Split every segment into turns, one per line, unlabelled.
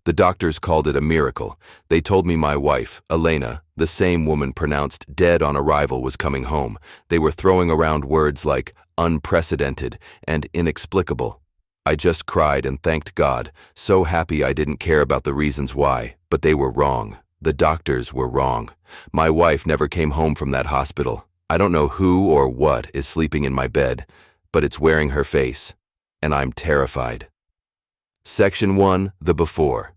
The doctors called it a miracle. They told me my wife, Elena, the same woman pronounced dead on arrival, was coming home. They were throwing around words like unprecedented and inexplicable. I just cried and thanked God, so happy I didn't care about the reasons why, but they were wrong. The doctors were wrong. My wife never came home from that hospital. I don't know who or what is sleeping in my bed, but it's wearing her face, and I'm terrified. Section 1. The Before.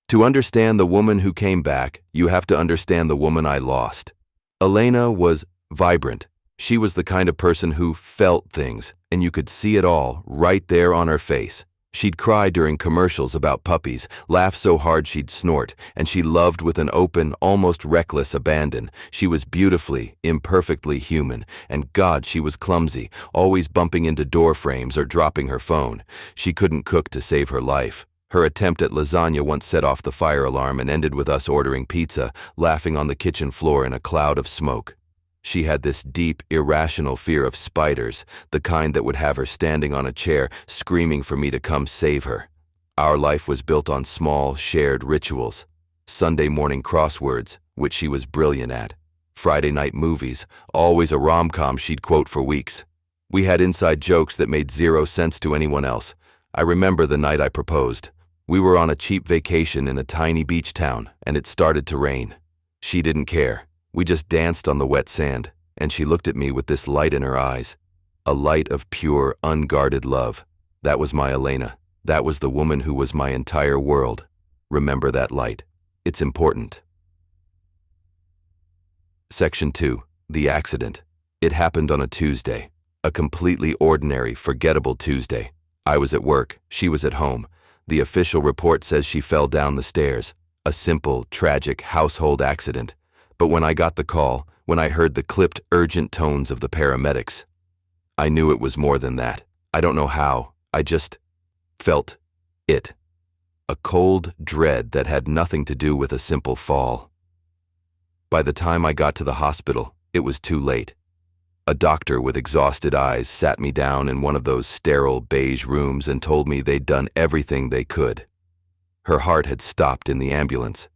To understand the woman who came back, you have to understand the woman I lost. Elena was vibrant. She was the kind of person who felt things, and you could see it all right there on her face. She'd cry during commercials about puppies, laugh so hard she'd snort, and she loved with an open, almost reckless abandon. She was beautifully, imperfectly human, and God, she was clumsy, always bumping into door frames or dropping her phone. She couldn't cook to save her life. Her attempt at lasagna once set off the fire alarm and ended with us ordering pizza, laughing on the kitchen floor in a cloud of smoke. She had this deep, irrational fear of spiders, the kind that would have her standing on a chair, screaming for me to come save her. Our life was built on small, shared rituals. Sunday morning crosswords, which she was brilliant at. Friday night movies, always a rom-com she'd quote for weeks. We had inside jokes that made zero sense to anyone else. I remember the night I proposed. We were on a cheap vacation in a tiny beach town, and it started to rain. She didn't care. We just danced on the wet sand, and she looked at me with this light in her eyes. A light of pure, unguarded love. That was my Elena. That was the woman who was my entire world. Remember that light. It's important. Section 2. The accident. It happened on a Tuesday. A completely ordinary, forgettable Tuesday. I was at work. She was at home. The official report says she fell down the stairs. A simple, tragic household accident. But when I got the call, when I heard the clipped, urgent tones of the paramedics, I knew it was more than that. I don't know how. I just felt it. A cold dread that had nothing to do with a simple fall. By the time I got to the hospital, it was too late. A doctor with exhausted eyes sat me down in one of those sterile beige rooms and told me they'd done everything they could. Her heart had stopped in the ambulance.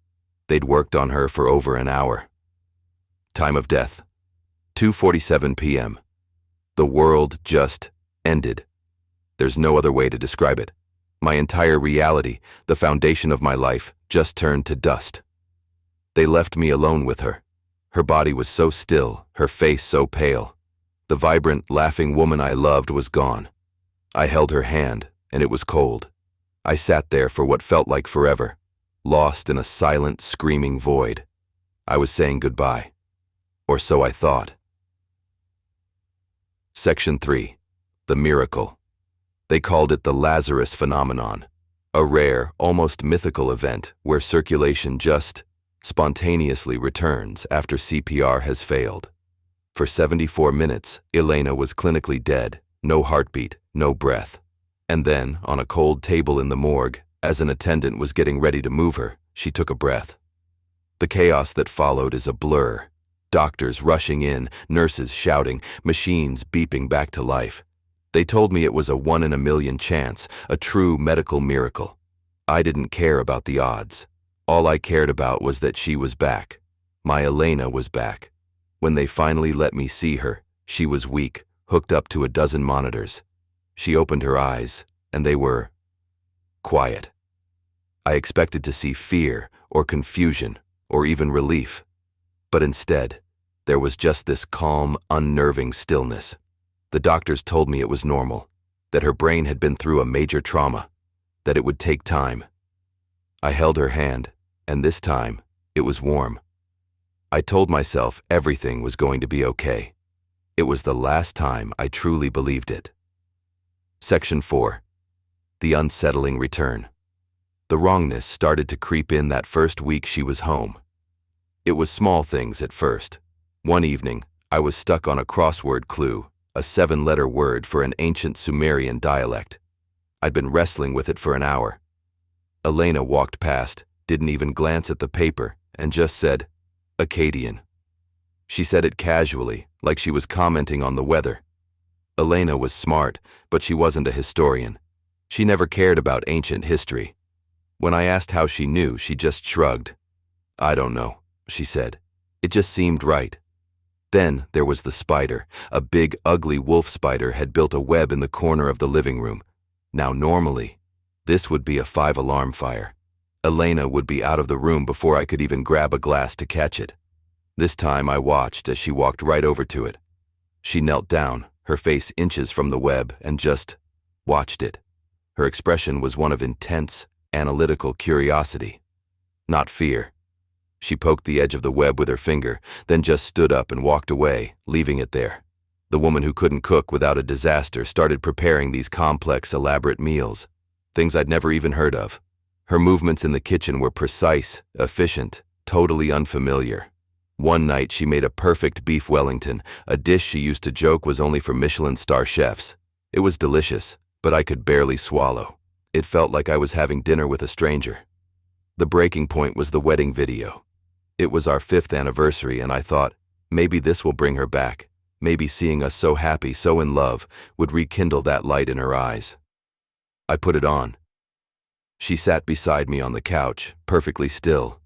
They'd worked on her for over an hour. Time of death, 2:47 p.m. The world just ended. There's no other way to describe it. My entire reality, the foundation of my life, just turned to dust. They left me alone with her. Her body was so still, her face so pale. The vibrant, laughing woman I loved was gone. I held her hand, and it was cold. I sat there for what felt like forever, lost in a silent, screaming void. I was saying goodbye. Or so I thought. Section 3. The Miracle. They called it the Lazarus phenomenon, a rare, almost mythical event where circulation just spontaneously returns after CPR has failed. For 74 minutes, Elena was clinically dead, no heartbeat, no breath. And then, on a cold table in the morgue, as an attendant was getting ready to move her, she took a breath. The chaos that followed is a blur. Doctors rushing in, nurses shouting, machines beeping back to life. They told me it was a 1 in a million chance, a true medical miracle. I didn't care about the odds. All I cared about was that she was back. My Elena was back. When they finally let me see her, she was weak, hooked up to a dozen monitors. She opened her eyes, and they were quiet. I expected to see fear or confusion or even relief. But instead, there was just this calm, unnerving stillness. The doctors told me it was normal, that her brain had been through a major trauma, that it would take time. I held her hand, and this time, it was warm. I told myself everything was going to be okay. It was the last time I truly believed it. Section 4. The Unsettling Return. The wrongness started to creep in that first week she was home. It was small things at first. One evening, I was stuck on a crossword clue, a 7-letter word for an ancient Sumerian dialect. I'd been wrestling with it for an hour. Elena walked past, didn't even glance at the paper, and just said, Akkadian. She said it casually, like she was commenting on the weather. Elena was smart, but she wasn't a historian. She never cared about ancient history. When I asked how she knew, she just shrugged. "I don't know," she said. "It just seemed right." Then there was the spider. A big, ugly wolf spider had built a web in the corner of the living room. Now normally, this would be a 5-alarm fire. Elena would be out of the room before I could even grab a glass to catch it. This time I watched as she walked right over to it. She knelt down, her face inches from the web, and just watched it. Her expression was one of intense, analytical curiosity, not fear. She poked the edge of the web with her finger, then just stood up and walked away, leaving it there. The woman who couldn't cook without a disaster started preparing these complex, elaborate meals, things I'd never even heard of. Her movements in the kitchen were precise, efficient, totally unfamiliar. One night she made a perfect beef Wellington, a dish she used to joke was only for Michelin star chefs. It was delicious, but I could barely swallow. It felt like I was having dinner with a stranger. The breaking point was the wedding video. It was our 5th anniversary, and I thought, maybe this will bring her back. Maybe seeing us so happy, so in love, would rekindle that light in her eyes. I put it on. She sat beside me on the couch, perfectly still.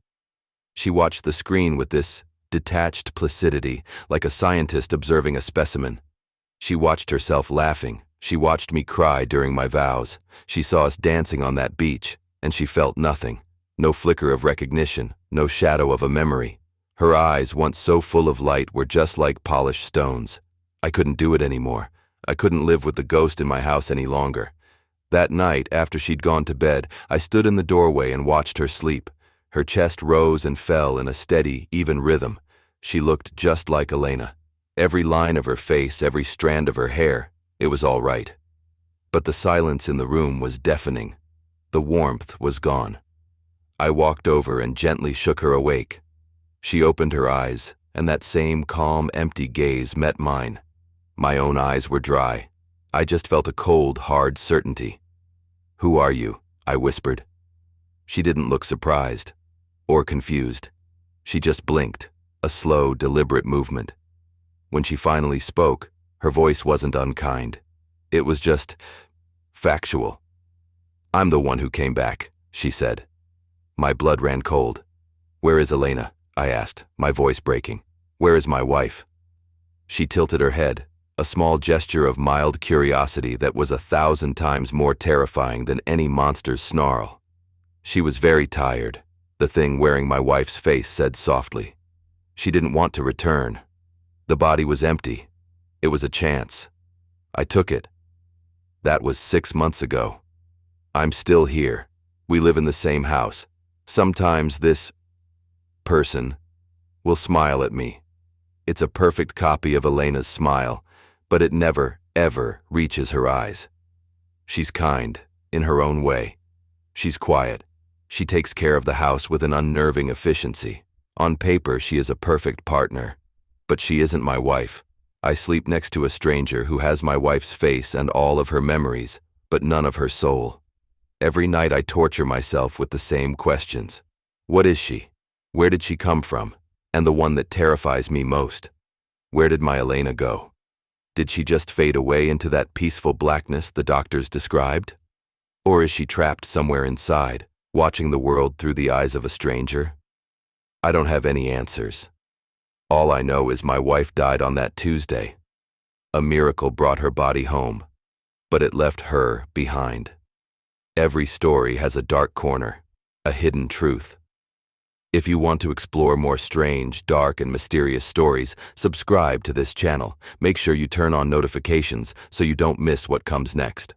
She watched the screen with this detached placidity, like a scientist observing a specimen. She watched herself laughing. She watched me cry during my vows. She saw us dancing on that beach, and she felt nothing. No flicker of recognition, no shadow of a memory. Her eyes, once so full of light, were just like polished stones. I couldn't do it anymore. I couldn't live with the ghost in my house any longer. That night, after she'd gone to bed, I stood in the doorway and watched her sleep. Her chest rose and fell in a steady, even rhythm. She looked just like Elena. Every line of her face, every strand of her hair, it was all right. But the silence in the room was deafening. The warmth was gone. I walked over and gently shook her awake. She opened her eyes, and that same calm, empty gaze met mine. My own eyes were dry. I just felt a cold, hard certainty. "Who are you?" I whispered. She didn't look surprised or confused. She just blinked, a slow, deliberate movement. When she finally spoke, her voice wasn't unkind. It was just factual. "I'm the one who came back," she said. My blood ran cold. "Where is Elena?" I asked, my voice breaking. "Where is my wife?" She tilted her head, a small gesture of mild curiosity that was 1,000 times more terrifying than any monster's snarl. She was very tired, the thing wearing my wife's face said softly. She didn't want to return. The body was empty. It was a chance. I took it. That was 6 months ago. I'm still here. We live in the same house. Sometimes this person will smile at me. It's a perfect copy of Elena's smile, but it never, ever reaches her eyes. She's kind, in her own way. She's quiet. She takes care of the house with an unnerving efficiency. On paper, she is a perfect partner. But she isn't my wife. I sleep next to a stranger who has my wife's face and all of her memories, but none of her soul. Every night I torture myself with the same questions. What is she? Where did she come from? And the one that terrifies me most. Where did my Elena go? Did she just fade away into that peaceful blackness the doctors described? Or is she trapped somewhere inside, watching the world through the eyes of a stranger? I don't have any answers. All I know is my wife died on that Tuesday. A miracle brought her body home, but it left her behind. Every story has a dark corner, a hidden truth. If you want to explore more strange, dark, and mysterious stories, subscribe to this channel. Make sure you turn on notifications so you don't miss what comes next.